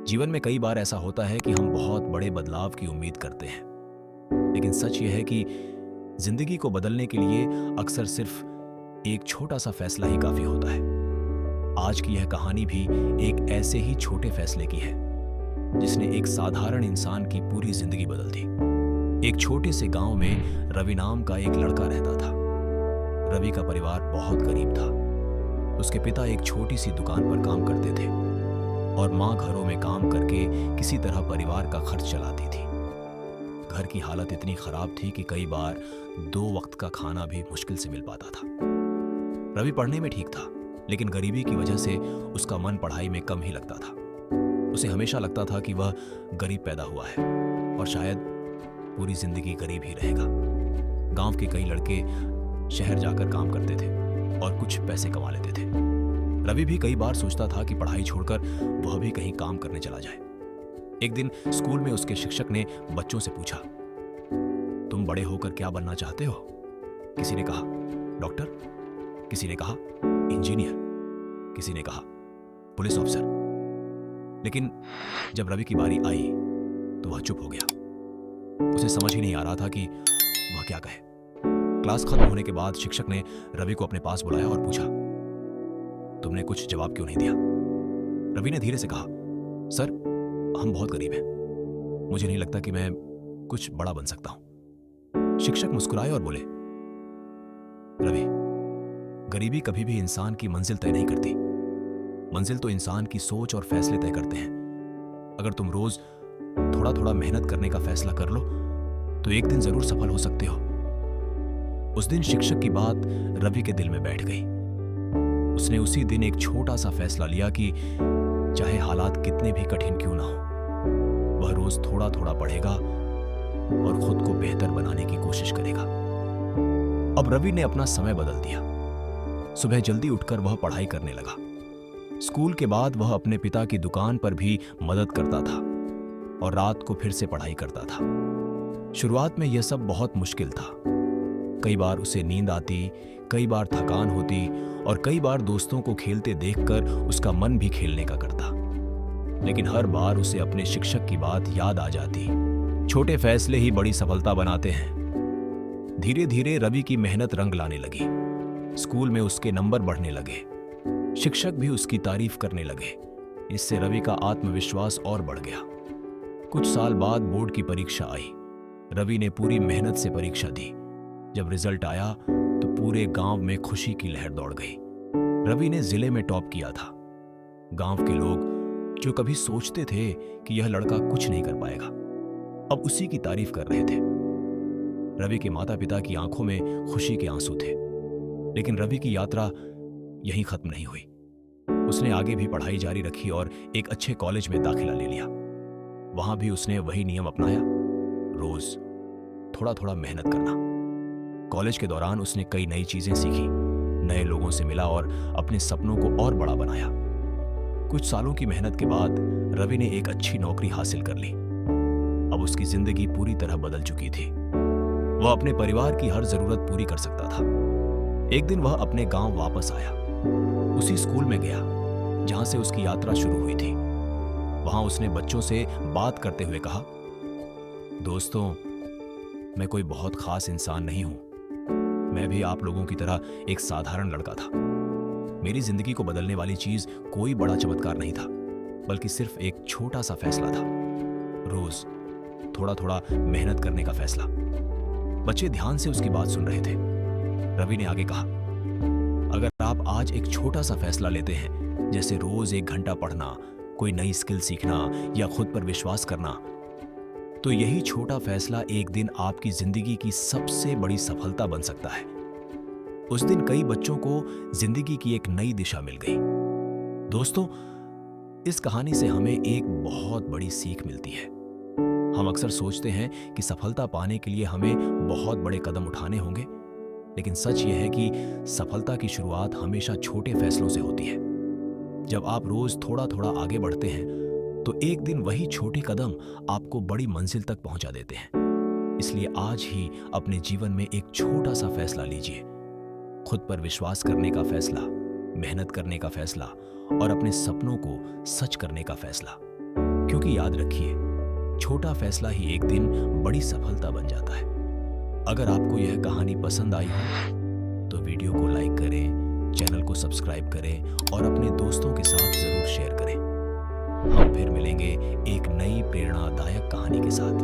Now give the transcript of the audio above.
जीवन में कई बार ऐसा होता है कि हम बहुत बड़े बदलाव की उम्मीद करते हैं, लेकिन सच यह है कि जिंदगी को बदलने के लिए अक्सर सिर्फ एक छोटा सा फैसला ही काफी होता है। आज की यह कहानी भी एक ऐसे ही छोटे फैसले की है जिसने एक साधारण इंसान की पूरी जिंदगी बदल दी। एक छोटे से गांव में रवि नाम का एक लड़का रहता था। रवि का परिवार बहुत गरीब था। उसके पिता एक छोटी सी दुकान पर काम करते थे और माँ घरों में काम करके किसी तरह परिवार का खर्च चलाती थी। घर की हालत इतनी खराब थी कि कई बार 2 वक्त का खाना भी मुश्किल से मिल पाता था। रवि पढ़ने में ठीक था, लेकिन गरीबी की वजह से उसका मन पढ़ाई में कम ही लगता था। उसे हमेशा लगता था कि वह गरीब पैदा हुआ है और शायद पूरी जिंदगी गरीब ही रहेगा। गांव के कई लड़के शहर जाकर काम करते थे और कुछ पैसे कमा लेते थे। रवि भी कई बार सोचता था कि पढ़ाई छोड़कर वह भी कहीं काम करने चला जाए। एक दिन स्कूल में उसके शिक्षक ने बच्चों से पूछा, तुम बड़े होकर क्या बनना चाहते हो? किसी ने कहा डॉक्टर, किसी ने कहा इंजीनियर, किसी ने कहा पुलिस ऑफिसर। लेकिन जब रवि की बारी आई तो वह चुप हो गया। उसे समझ ही नहीं आ रहा था कि वह क्या कहे। क्लास खत्म होने के बाद शिक्षक ने रवि को अपने पास बुलाया और पूछा, तुमने कुछ जवाब क्यों नहीं दिया? रवि ने धीरे से कहा, सर, हम बहुत गरीब हैं। मुझे नहीं लगता कि मैं कुछ बड़ा बन सकता हूं। शिक्षक मुस्कुराए और बोले, रवि, गरीबी कभी भी इंसान की मंजिल तय नहीं करती। मंजिल तो इंसान की सोच और फैसले तय करते हैं। अगर तुम रोज थोड़ा थोड़ा मेहनत करने का फैसला कर लो तो एक दिन जरूर सफल हो सकते हो। उस दिन शिक्षक की बात रवि के दिल में बैठ गई। उसने उसी दिन एक छोटा सा फैसला लिया कि चाहे हालात कितने भी कठिन क्यों ना हो, वह रोज थोड़ा थोड़ा पढ़ेगा और खुद को बेहतर बनाने की कोशिश करेगा। अब रवि ने अपना समय बदल दिया। सुबह जल्दी उठकर वह पढ़ाई करने लगा। स्कूल के बाद वह अपने पिता की दुकान पर भी मदद करता था और रात को फिर से पढ़ाई करता था। शुरुआत में यह सब बहुत मुश्किल था। कई बार उसे नींद आती, कई बार थकान होती और कई बार दोस्तों को खेलते देखकर उसका मन भी खेलने का करता। लेकिन हर बार उसे अपने शिक्षक की बात याद आ जाती, छोटे फैसले ही बड़ी सफलता बनाते हैं। धीरे धीरे रवि की मेहनत रंग लाने लगी। स्कूल में उसके नंबर बढ़ने लगे। शिक्षक भी उसकी तारीफ करने लगे। इससे रवि का आत्मविश्वास और बढ़ गया। कुछ साल बाद बोर्ड की परीक्षा आई। रवि ने पूरी मेहनत से परीक्षा दी। जब रिजल्ट आया तो पूरे गांव में खुशी की लहर दौड़ गई। रवि ने जिले में टॉप किया था। गांव के लोग जो कभी सोचते थे कि यह लड़का कुछ नहीं कर पाएगा, अब उसी की तारीफ कर रहे थे। रवि के माता पिता की आंखों में खुशी के आंसू थे। लेकिन रवि की यात्रा यहीं खत्म नहीं हुई। उसने आगे भी पढ़ाई जारी रखी और एक अच्छे कॉलेज में दाखिला ले लिया। वहां भी उसने वही नियम अपनाया, रोज थोड़ा थोड़ा मेहनत करना। कॉलेज के दौरान उसने कई नई चीजें सीखी, नए लोगों से मिला और अपने सपनों को और बड़ा बनाया। कुछ सालों की मेहनत के बाद रवि ने एक अच्छी नौकरी हासिल कर ली। अब उसकी जिंदगी पूरी तरह बदल चुकी थी। वह अपने परिवार की हर जरूरत पूरी कर सकता था। एक दिन वह अपने गांव वापस आया। उसी स्कूल में गया जहां से उसकी यात्रा शुरू हुई थी। वहां उसने बच्चों से बात करते हुए कहा, दोस्तों, मैं कोई बहुत खास इंसान नहीं हूं। मैं भी आप लोगों की तरह एक साधारण लड़का था। मेरी जिंदगी को बदलने वाली चीज कोई बड़ा चमत्कार नहीं था, बल्कि सिर्फ एक छोटा सा फैसला था, रोज थोड़ा थोड़ा मेहनत करने का फैसला। बच्चे ध्यान से उसकी बात सुन रहे थे। रवि ने आगे कहा, अगर आप आज एक छोटा सा फैसला लेते हैं, जैसे रोज 1 घंटा पढ़ना, कोई नई स्किल सीखना या खुद पर विश्वास करना, तो यही छोटा फैसला एक दिन आपकी जिंदगी की सबसे बड़ी सफलता बन सकता है। उस दिन कई बच्चों को जिंदगी की एक नई दिशा मिल गई। दोस्तों, इस कहानी से हमें एक बहुत बड़ी सीख मिलती है। हम अक्सर सोचते हैं कि सफलता पाने के लिए हमें बहुत बड़े कदम उठाने होंगे, लेकिन सच यह है कि सफलता की शुरुआत हमेशा छोटे फैसलों से होती है। जब आप रोज थोड़ा थोड़ा आगे बढ़ते हैं तो एक दिन वही छोटे कदम आपको बड़ी मंजिल तक पहुंचा देते हैं। इसलिए आज ही अपने जीवन में एक छोटा सा फैसला लीजिए। खुद पर विश्वास करने का फैसला, मेहनत करने का फैसला और अपने सपनों को सच करने का फैसला। क्योंकि याद रखिए, छोटा फैसला ही एक दिन बड़ी सफलता बन जाता है। अगर आपको यह कहानी पसंद आई हो तो वीडियो को लाइक करें, चैनल को सब्सक्राइब करें और अपने दोस्तों के साथ जरूर शेयर करें। हम फिर मिलेंगे एक नई प्रेरणादायक कहानी के साथ।